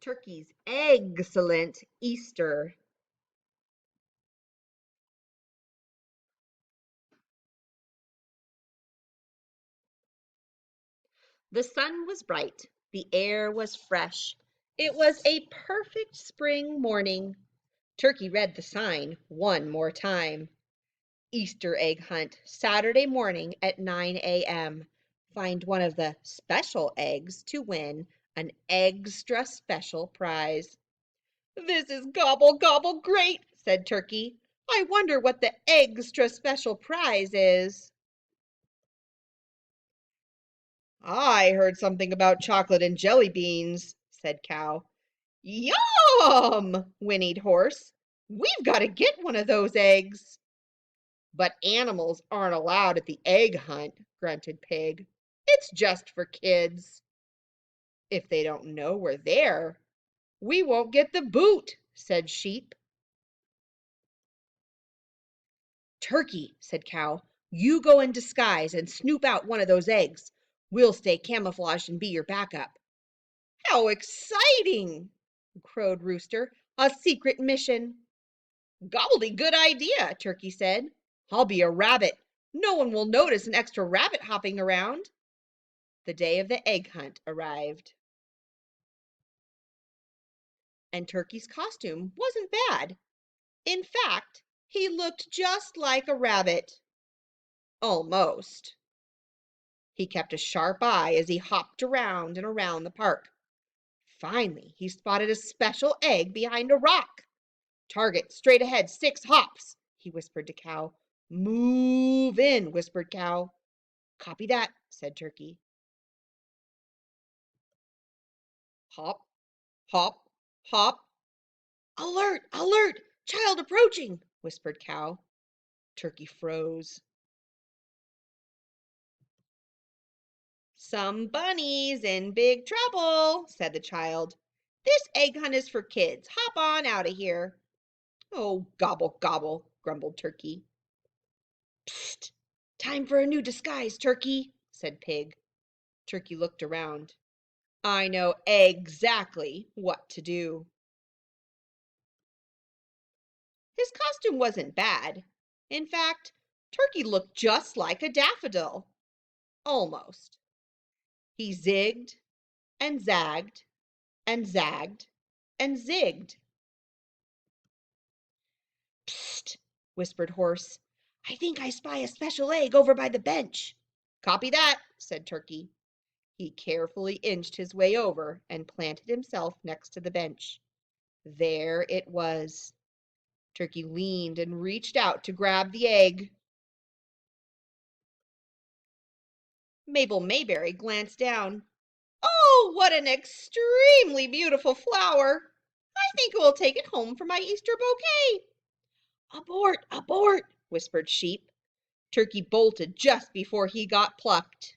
Turkey's Eggcellent Easter. The sun was bright, the air was fresh. It was a perfect spring morning. Turkey read the sign one more time. Easter egg hunt, Saturday morning at 9 a.m. Find one of the special eggs to win an extra special prize. This is gobble gobble great, said Turkey. I wonder what the extra special prize is. I heard something about chocolate and jelly beans, said Cow. Yum! whinnied Horse. We've got to get one of those eggs. But animals aren't allowed at the egg hunt, grunted Pig. It's just for kids. If they don't know we're there, we won't get the boot, said Sheep. Turkey, said Cow, you go in disguise and snoop out one of those eggs. We'll stay camouflaged and be your backup. How exciting! crowed Rooster. A secret mission. Gobbledygook idea, Turkey said. I'll be a rabbit. No one will notice an extra rabbit hopping around. The day of the egg hunt arrived. And Turkey's costume wasn't bad. In fact, he looked just like a rabbit. Almost. He kept a sharp eye as he hopped around and around the park. Finally, he spotted a special egg behind a rock. Target straight ahead, 6 hops, he whispered to Cow. Move in, whispered Cow. Copy that, said Turkey. Hop, hop, hop. Alert, alert, child approaching, whispered Cow. Turkey froze. Some bunnies in big trouble, said the child. This egg hunt is for kids. Hop on out of here. Oh, gobble, gobble, grumbled Turkey. Psst! Time for a new disguise, Turkey, said Pig. Turkey looked around. I know exactly what to do. His costume wasn't bad. In fact, Turkey looked just like a daffodil. Almost. He zigged and zagged and zagged and zigged. Psst, whispered Horse. I think I spy a special egg over by the bench. Copy that, said Turkey. He carefully inched his way over and planted himself next to the bench. There it was. Turkey leaned and reached out to grab the egg. Mabel Mayberry glanced down. Oh, what an extremely beautiful flower! I think I will take it home for my Easter bouquet. Abort, abort, whispered Sheep. Turkey bolted just before he got plucked.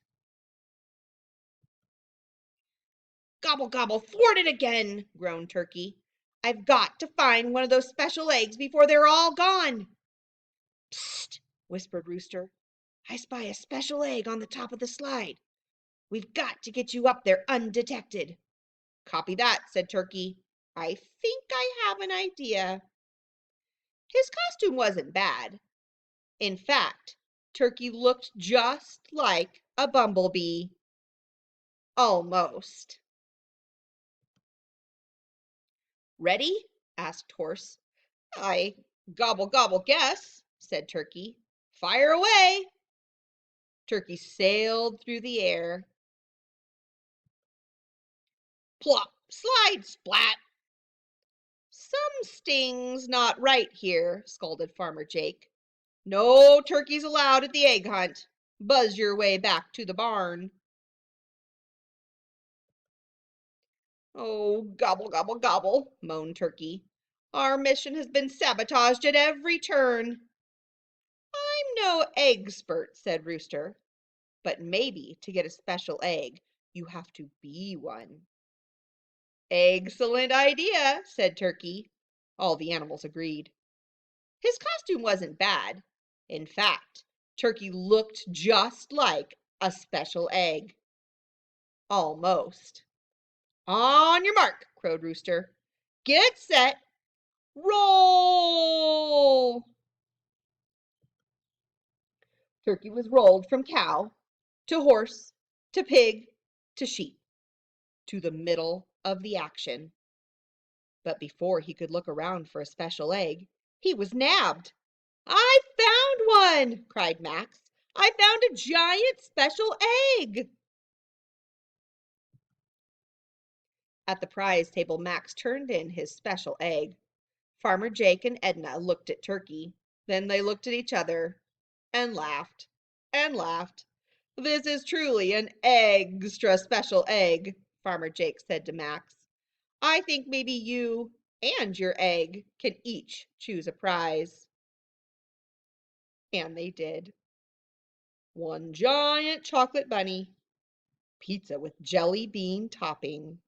Gobble, gobble, thwarted again, groaned Turkey. I've got to find one of those special eggs before they're all gone. Psst, whispered Rooster. I spy a special egg on the top of the slide. We've got to get you up there undetected. Copy that, said Turkey. I think I have an idea. His costume wasn't bad. In fact, Turkey looked just like a bumblebee. Almost. Ready? asked Horse. I gobble gobble guess, said Turkey. Fire away. Turkey sailed through the air. Plop, slide, splat. Some stings not right here, scolded Farmer Jake. No turkeys allowed at the egg hunt. Buzz your way back to the barn. Oh, gobble, gobble, gobble, moaned Turkey. Our mission has been sabotaged at every turn. I'm no eggspert, said Rooster, but maybe to get a special egg, you have to be one. Excellent idea, said Turkey. All the animals agreed. His costume wasn't bad. In fact, Turkey looked just like a special egg. Almost. On your mark, crowed Rooster. Get set, roll! Turkey was rolled from cow to horse to pig to sheep to the middle of the action. But before he could look around for a special egg, he was nabbed. I found one, cried Max. I found a giant special egg. At the prize table, Max turned in his special egg. Farmer Jake and Edna looked at Turkey. Then they looked at each other and laughed and laughed. This is truly an extra special egg, Farmer Jake said to Max. I think maybe you and your egg can each choose a prize. And they did. One giant chocolate bunny, pizza with jelly bean topping.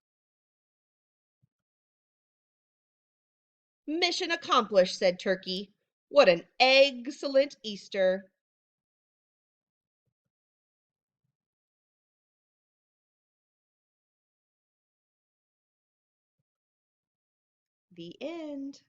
Mission accomplished, said Turkey. What an excellent Easter. The end.